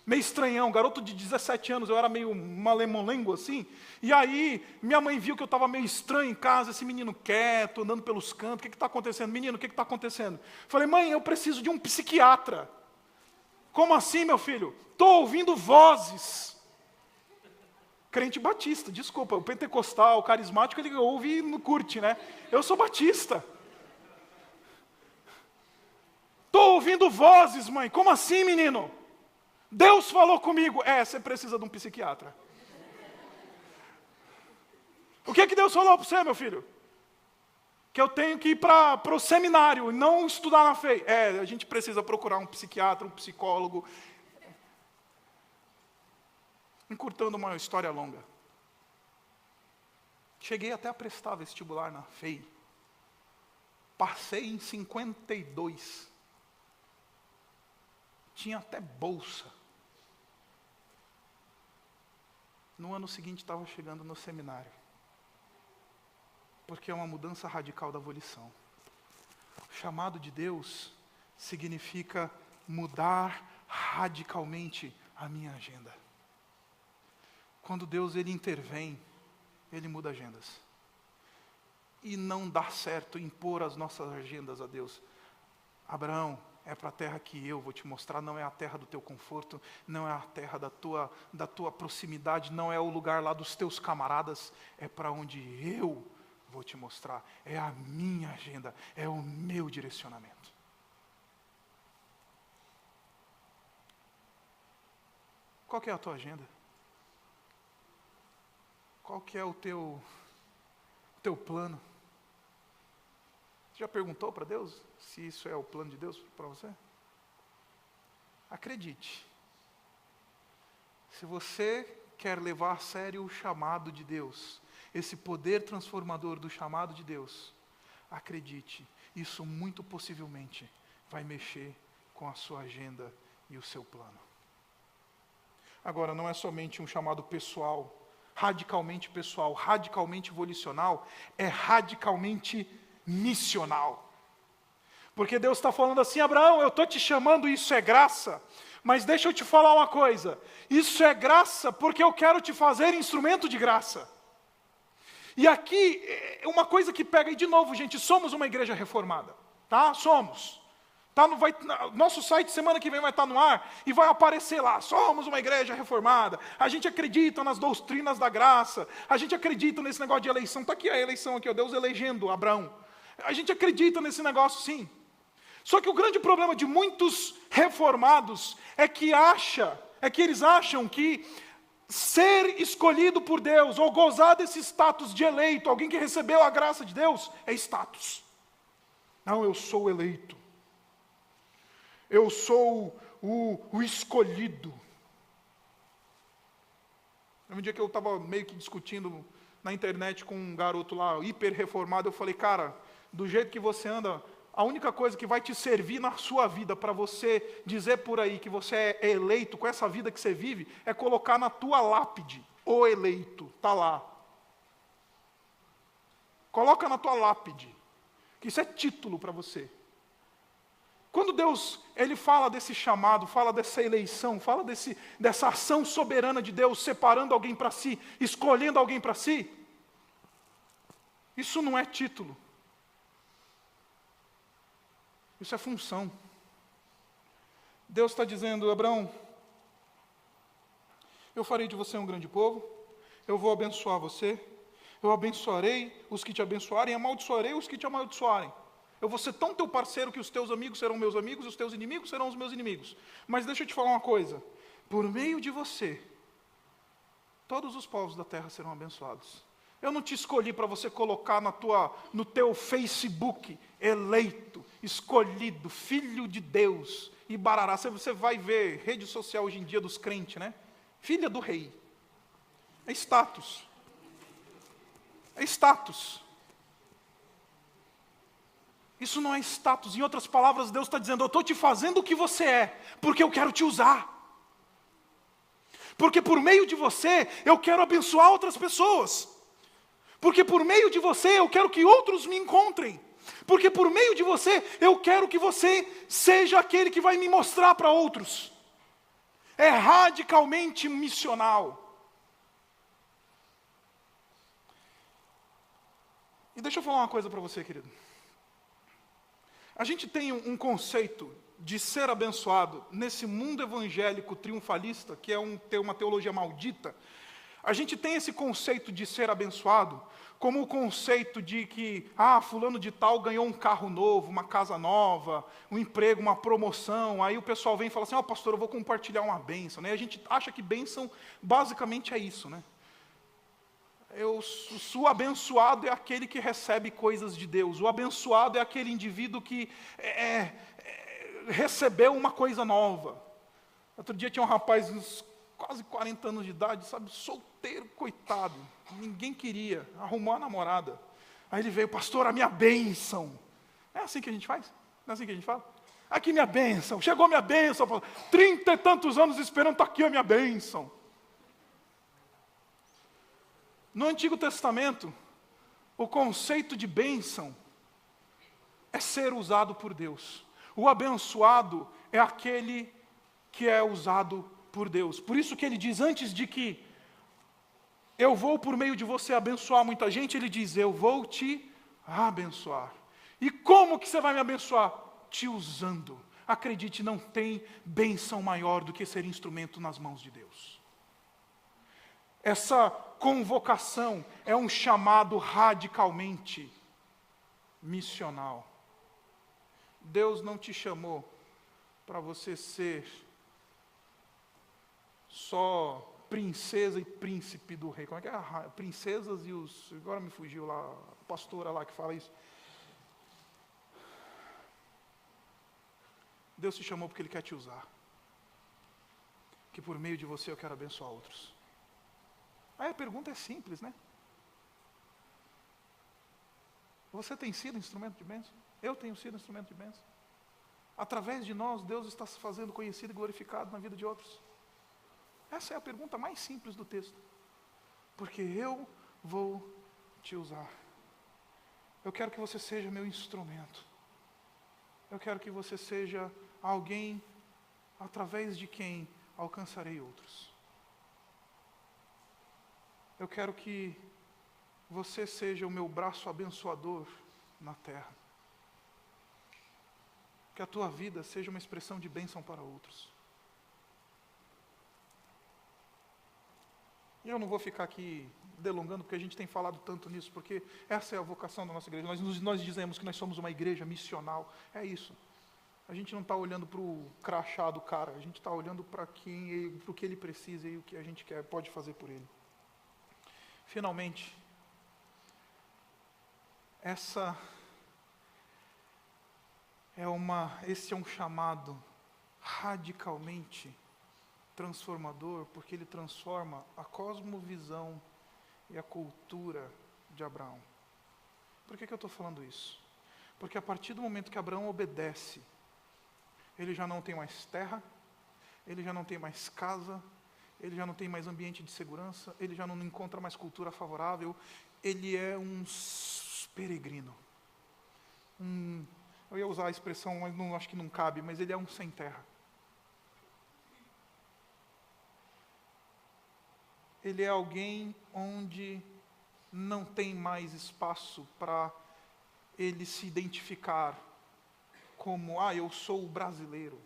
Meio estranhão, garoto de 17 anos, eu era meio malemolêngo assim. E aí, minha mãe viu que eu estava meio estranho em casa, esse menino quieto, andando pelos cantos. O que está acontecendo? Menino, o que está acontecendo? Falei, mãe, eu preciso de um psiquiatra. Como assim, meu filho? Estou ouvindo vozes. Crente batista, desculpa, o pentecostal, o carismático, ele ouve e não curte, né? Eu sou batista. Estou ouvindo vozes, mãe. Como assim, menino? Deus falou comigo. Você precisa de um psiquiatra. O que Deus falou para você, meu filho? Que eu tenho que ir para o seminário, não estudar na FEI. A gente precisa procurar um psiquiatra, um psicólogo. Encurtando uma história longa. Cheguei até a prestar vestibular na FEI. Passei em 52. Tinha até bolsa. No ano seguinte estava chegando no seminário. Porque é uma mudança radical da volição. O chamado de Deus significa mudar radicalmente a minha agenda. Quando Deus ele intervém, ele muda agendas. E não dá certo impor as nossas agendas a Deus. Abraão, é para a terra que eu vou te mostrar, não é a terra do teu conforto, não é a terra da tua proximidade, não é o lugar lá dos teus camaradas, é para onde eu vou te mostrar, é a minha agenda, é o meu direcionamento. Qual que é a tua agenda? Qual que é o teu plano? Você já perguntou para Deus se isso é o plano de Deus para você? Acredite. Se você quer levar a sério o chamado de Deus, esse poder transformador do chamado de Deus, acredite, isso muito possivelmente vai mexer com a sua agenda e o seu plano. Agora, não é somente um chamado pessoal, radicalmente volicional, é radicalmente missional. Porque Deus está falando assim: Abraão, eu estou te chamando, isso é graça, mas deixa eu te falar uma coisa, isso é graça porque eu quero te fazer instrumento de graça. E aqui, uma coisa que pega, e de novo, gente, somos uma igreja reformada, tá? Somos. Tá nosso site semana que vem vai estar no ar e vai aparecer lá: somos uma igreja reformada, a gente acredita nas doutrinas da graça, a gente acredita nesse negócio de eleição. Está aqui a eleição, aqui, ó, Deus elegendo Abraão. A gente acredita nesse negócio, sim. Só que o grande problema de muitos reformados é que eles acham que ser escolhido por Deus, ou gozar desse status de eleito, alguém que recebeu a graça de Deus, é status. Não, eu sou eleito. Eu sou o escolhido. Um dia que eu estava meio que discutindo na internet com um garoto lá, hiper reformado, eu falei: cara, do jeito que você anda, a única coisa que vai te servir na sua vida para você dizer por aí que você é eleito com essa vida que você vive, é colocar na tua lápide: o eleito, está lá. Coloca na tua lápide, que isso é título para você. Quando Deus, Ele fala desse chamado, fala dessa eleição, fala dessa ação soberana de Deus, separando alguém para si, escolhendo alguém para si, isso não é título. Isso é função. Deus está dizendo: Abraão, eu farei de você um grande povo, eu vou abençoar você, eu abençoarei os que te abençoarem, amaldiçoarei os que te amaldiçoarem. Eu vou ser tão teu parceiro que os teus amigos serão meus amigos, os teus inimigos serão os meus inimigos. Mas deixa eu te falar uma coisa: por meio de você, todos os povos da terra serão abençoados. Eu não te escolhi para você colocar no teu Facebook: eleito, escolhido, filho de Deus, e barará. Você vai ver rede social hoje em dia dos crentes, né? Filha do rei. É status. É status. Isso não é status. Em outras palavras, Deus está dizendo: eu estou te fazendo o que você é, porque eu quero te usar. Porque por meio de você, eu quero abençoar outras pessoas. Porque por meio de você, eu quero que outros me encontrem. Porque por meio de você, eu quero que você seja aquele que vai me mostrar para outros. É radicalmente missional. E deixa eu falar uma coisa para você, querido. A gente tem um conceito de ser abençoado nesse mundo evangélico triunfalista, que é uma teologia maldita. A gente tem esse conceito de ser abençoado como o conceito de que, fulano de tal ganhou um carro novo, uma casa nova, um emprego, uma promoção. Aí o pessoal vem e fala assim: pastor, eu vou compartilhar uma bênção. Né? A gente acha que bênção basicamente é isso, né? O abençoado é aquele que recebe coisas de Deus. O abençoado é aquele indivíduo que recebeu uma coisa nova. Outro dia tinha um rapaz, uns quase 40 anos de idade, sabe, solteiro, coitado. Ninguém queria, arrumou a namorada. Aí ele veio: pastor, a minha bênção. É assim que a gente faz? Não é assim que a gente fala? Aqui minha bênção, chegou minha bênção. 30 e tantos anos esperando, está aqui a minha bênção. No Antigo Testamento, o conceito de bênção é ser usado por Deus. O abençoado é aquele que é usado por Deus. Por isso que ele diz, antes de que eu vou por meio de você abençoar muita gente, ele diz: eu vou te abençoar. E como que você vai me abençoar? Te usando. Acredite, não tem bênção maior do que ser instrumento nas mãos de Deus. Essa convocação é um chamado radicalmente missional. Deus não te chamou para você ser só princesa e príncipe do rei. Como é que é? Princesas e os... Agora me fugiu lá, a pastora lá que fala isso. Deus te chamou porque Ele quer te usar. Que por meio de você eu quero abençoar outros. Aí a pergunta é simples, né? Você tem sido instrumento de bênção? Eu tenho sido instrumento de bênção. Através de nós, Deus está se fazendo conhecido e glorificado na vida de outros. Essa é a pergunta mais simples do texto. Porque eu vou te usar. Eu quero que você seja meu instrumento. Eu quero que você seja alguém através de quem alcançarei outros. Eu quero que você seja o meu braço abençoador na terra. Que a tua vida seja uma expressão de bênção para outros. E eu não vou ficar aqui delongando, porque a gente tem falado tanto nisso, porque essa é a vocação da nossa igreja. Nós dizemos que nós somos uma igreja missional. É isso. A gente não está olhando para o crachá do cara, a gente está olhando para o que ele precisa e o que a gente pode fazer por ele. Finalmente, esse é um chamado radicalmente transformador, porque ele transforma a cosmovisão e a cultura de Abraão. Por que eu estou falando isso? Porque a partir do momento que Abraão obedece, ele já não tem mais terra, ele já não tem mais casa, ele já não tem mais ambiente de segurança, ele já não encontra mais cultura favorável, ele é um peregrino. Eu ia usar a expressão, mas acho que não cabe, mas ele é um sem terra. Ele é alguém onde não tem mais espaço para ele se identificar como, eu sou o brasileiro,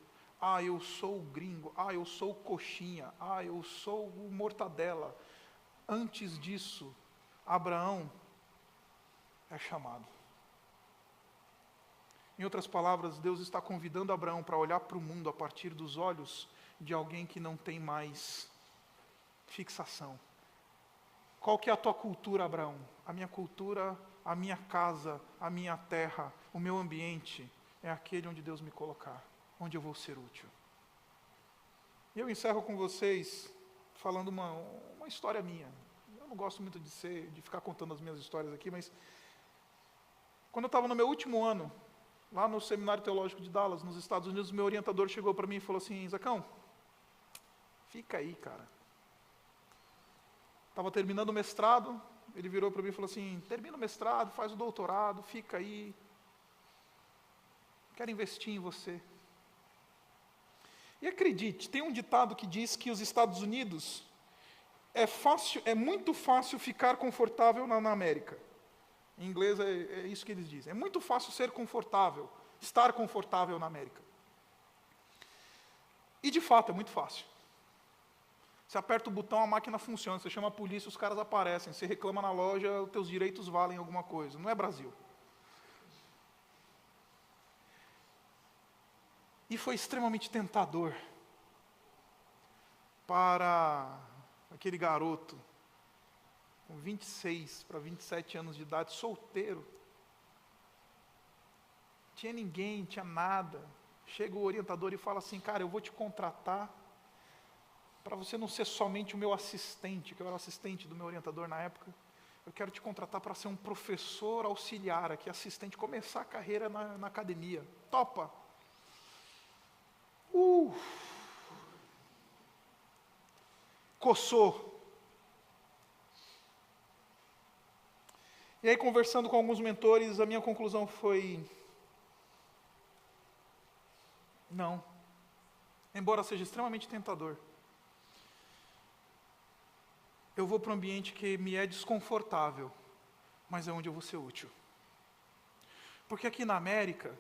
eu sou o gringo, eu sou o coxinha, eu sou o mortadela. Antes disso, Abraão é chamado. Em outras palavras, Deus está convidando Abraão para olhar para o mundo a partir dos olhos de alguém que não tem mais fixação. Qual que é a tua cultura, Abraão? A minha cultura, a minha casa, a minha terra, o meu ambiente é aquele onde Deus me colocar, onde eu vou ser útil. E eu encerro com vocês falando uma história minha. Eu não gosto muito de ficar contando as minhas histórias aqui, mas quando eu estava no meu último ano, lá no Seminário Teológico de Dallas, nos Estados Unidos, meu orientador chegou para mim e falou assim: Zacão, fica aí, cara. Estava terminando o mestrado, ele virou para mim e falou assim: termina o mestrado, faz o doutorado, fica aí. Quero investir em você. E acredite, tem um ditado que diz que os Estados Unidos é muito fácil ficar confortável na América. Em inglês é isso que eles dizem. É muito fácil ser confortável, estar confortável na América. E de fato é muito fácil. Você aperta o botão, a máquina funciona. Você chama a polícia, os caras aparecem. Você reclama na loja, os teus direitos valem alguma coisa. Não é Brasil. E foi extremamente tentador para aquele garoto com 26 para 27 anos de idade, solteiro. Tinha ninguém, tinha nada. Chega o orientador e fala assim: cara, eu vou te contratar para você não ser somente o meu assistente, que eu era assistente do meu orientador na época. Eu quero te contratar para ser um professor auxiliar aqui, assistente, começar a carreira na academia. Topa! Coçou. E aí, conversando com alguns mentores, a minha conclusão foi: não. Embora seja extremamente tentador, eu vou para um ambiente que me é desconfortável, mas é onde eu vou ser útil. Porque aqui na América,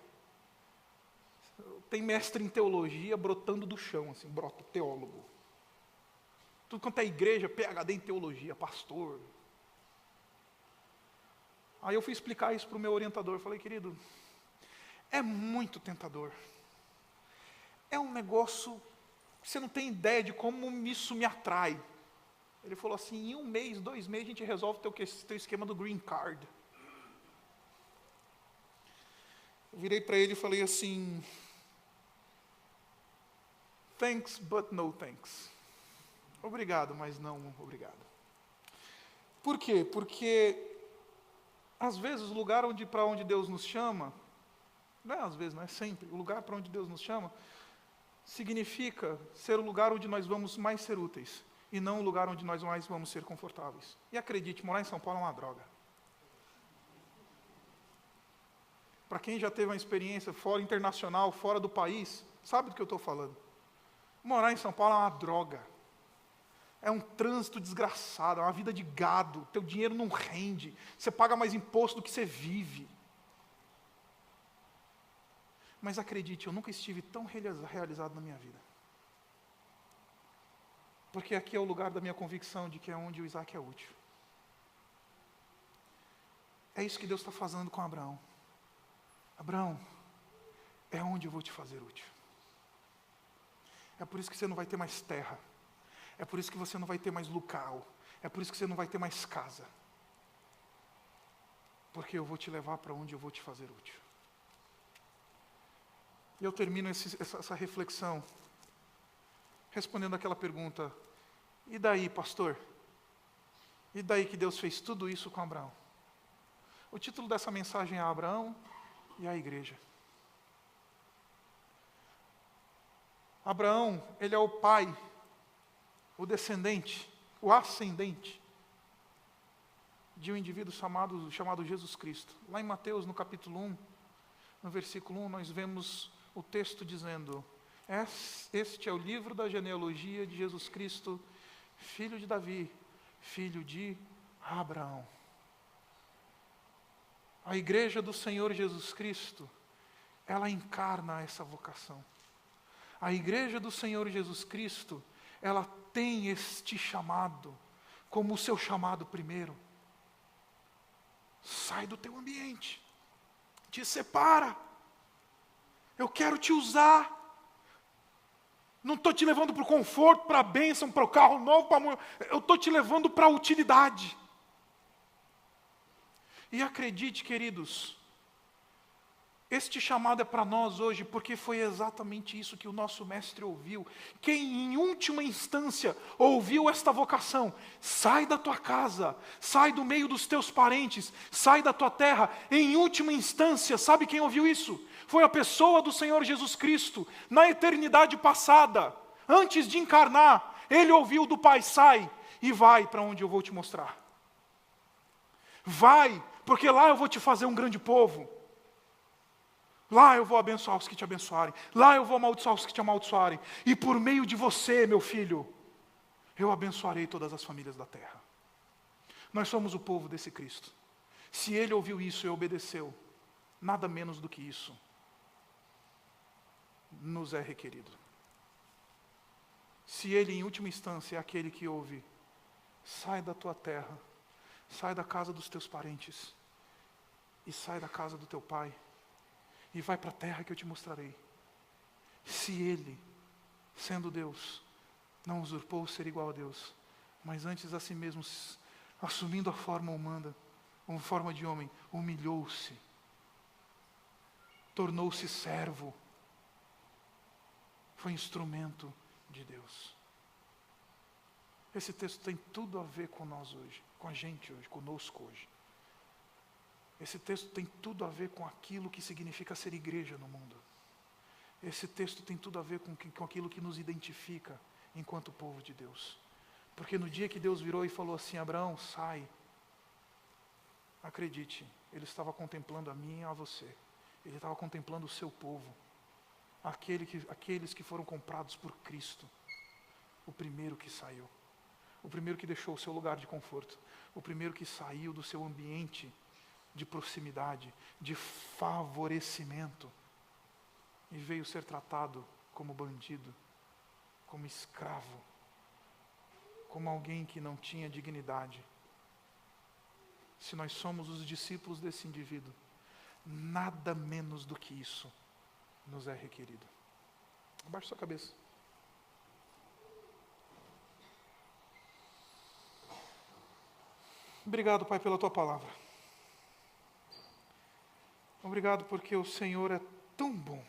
tem mestre em teologia brotando do chão, assim, brota teólogo. Tudo quanto é igreja, PhD em teologia, pastor. Aí eu fui explicar isso para o meu orientador. Eu falei: querido, é muito tentador. É um negócio, você não tem ideia de como isso me atrai. Ele falou assim: em 1 mês, 2 meses, a gente resolve teu esquema do green card. Eu virei para ele e falei assim: thanks, but no thanks. Obrigado, mas não obrigado. Por quê? Porque, às vezes, o lugar para onde Deus nos chama, não é às vezes, não é sempre, o lugar para onde Deus nos chama, significa ser o lugar onde nós vamos mais ser úteis e não o lugar onde nós mais vamos ser confortáveis. E acredite, morar em São Paulo é uma droga. Para quem já teve uma experiência fora internacional, fora do país, sabe do que eu estou falando. Morar em São Paulo é uma droga. É um trânsito desgraçado, é uma vida de gado, teu dinheiro não rende, você paga mais imposto do que você vive. Mas acredite, eu nunca estive tão realizado na minha vida. Porque aqui é o lugar da minha convicção de que é onde o Isaac é útil. É isso que Deus está fazendo com Abraão. Abraão, é onde eu vou te fazer útil. É por isso que você não vai ter mais terra. É por isso que você não vai ter mais local. É por isso que você não vai ter mais casa. Porque eu vou te levar para onde eu vou te fazer útil. E eu termino essa reflexão respondendo aquela pergunta: e daí, pastor? E daí que Deus fez tudo isso com Abraão? O título dessa mensagem é Abraão e a igreja. Abraão, ele é o pai, o descendente, o ascendente de um indivíduo chamado Jesus Cristo. Lá em Mateus, no capítulo 1, no versículo 1, nós vemos o texto dizendo: este é o livro da genealogia de Jesus Cristo, filho de Davi, filho de Abraão. A igreja do Senhor Jesus Cristo, ela encarna essa vocação. A igreja do Senhor Jesus Cristo, ela tem este chamado como o seu chamado primeiro. Sai do teu ambiente, te separa. Eu quero te usar. Não estou te levando para o conforto, para a bênção, para o carro novo, eu estou te levando para a utilidade. E acredite, queridos, este chamado é para nós hoje, porque foi exatamente isso que o nosso mestre ouviu. Quem em última instância ouviu esta vocação: sai da tua casa, sai do meio dos teus parentes, sai da tua terra. Em última instância, sabe quem ouviu isso? Foi a pessoa do Senhor Jesus Cristo. Na eternidade passada, antes de encarnar, ele ouviu do Pai: sai e vai para onde eu vou te mostrar. Vai, porque lá eu vou te fazer um grande povo. Lá eu vou abençoar os que te abençoarem. Lá eu vou amaldiçoar os que te amaldiçoarem. E por meio de você, meu filho, eu abençoarei todas as famílias da terra. Nós somos o povo desse Cristo. Se ele ouviu isso e obedeceu, nada menos do que isso nos é requerido. Se ele, em última instância, é aquele que ouve: sai da tua terra, sai da casa dos teus parentes, e sai da casa do teu pai, e vai para a terra que eu te mostrarei. Se ele, sendo Deus, não usurpou ser igual a Deus, mas antes a si mesmo, assumindo a forma humana, uma forma de homem, humilhou-se, tornou-se servo, foi instrumento de Deus. Esse texto tem tudo a ver com nós hoje, com a gente hoje, conosco hoje. Esse texto tem tudo a ver com aquilo que significa ser igreja no mundo. Esse texto tem tudo a ver com aquilo que nos identifica enquanto povo de Deus. Porque no dia que Deus virou e falou assim: Abraão, sai. Acredite, ele estava contemplando a mim e a você. Ele estava contemplando o seu povo. Aqueles que foram comprados por Cristo. O primeiro que saiu. O primeiro que deixou o seu lugar de conforto. O primeiro que saiu do seu ambiente de proximidade, de favorecimento, e veio ser tratado como bandido, como escravo, como alguém que não tinha dignidade. Se nós somos os discípulos desse indivíduo, nada menos do que isso nos é requerido. Abaixe sua cabeça. Obrigado, Pai, pela tua palavra. Obrigado porque o Senhor é tão bom.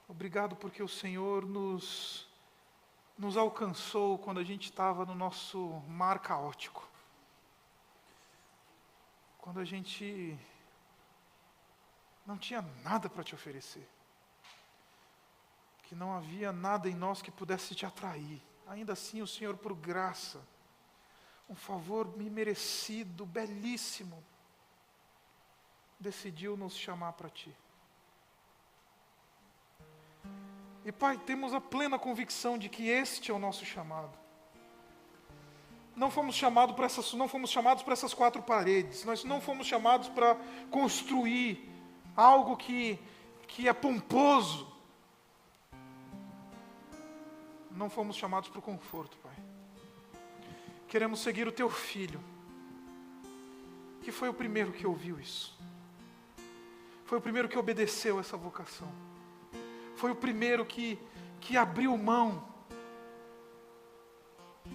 Obrigado porque o Senhor nos alcançou quando a gente estava no nosso mar caótico. Quando a gente não tinha nada para te oferecer. que não havia nada em nós que pudesse te atrair. Ainda assim, o Senhor, por graça, um favor imerecido, belíssimo, decidiu nos chamar para Ti. E Pai, temos a plena convicção de que este é o nosso chamado. Não fomos chamados para essas 4 paredes. Nós não fomos chamados para construir algo que é pomposo. Não fomos chamados para o conforto, Pai. Queremos seguir o Teu Filho, que foi o primeiro que ouviu isso. Foi o primeiro que obedeceu essa vocação. Foi o primeiro que abriu mão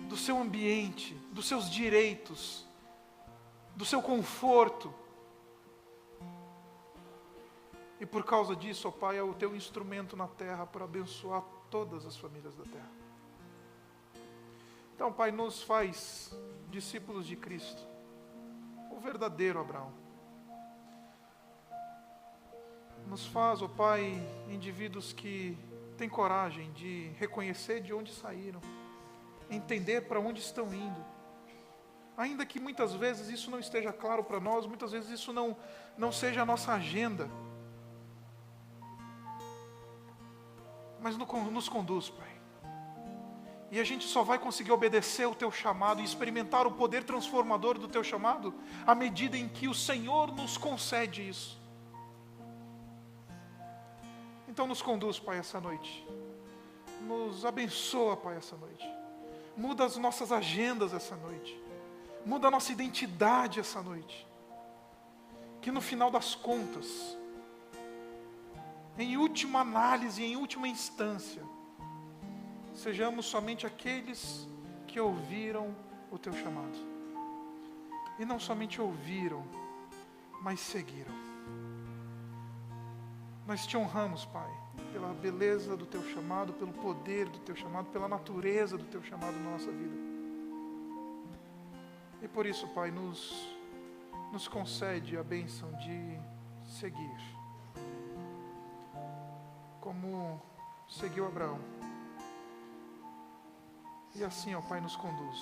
do seu ambiente, dos seus direitos, do seu conforto. E por causa disso, ó Pai, é o Teu instrumento na terra para abençoar todas as famílias da terra. Então, Pai, nos faz discípulos de Cristo, o verdadeiro Abraão. Nos faz, ó Pai, indivíduos que têm coragem de reconhecer de onde saíram, entender para onde estão indo. Ainda que muitas vezes isso não esteja claro para nós, muitas vezes isso não seja a nossa agenda. Mas nos conduz, Pai. E a gente só vai conseguir obedecer o Teu chamado e experimentar o poder transformador do Teu chamado à medida em que o Senhor nos concede isso. Então nos conduz, Pai, essa noite. Nos abençoa, Pai, essa noite. Muda as nossas agendas essa noite. Muda a nossa identidade essa noite. Que no final das contas, em última análise, em última instância, sejamos somente aqueles que ouviram o Teu chamado. E não somente ouviram, mas seguiram. Nós Te honramos, Pai, pela beleza do Teu chamado, pelo poder do Teu chamado, pela natureza do Teu chamado na nossa vida. E por isso, Pai, nos concede a bênção de seguir, como seguiu Abraão. E assim, ó Pai, nos conduz.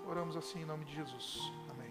Oramos assim em nome de Jesus. Amém.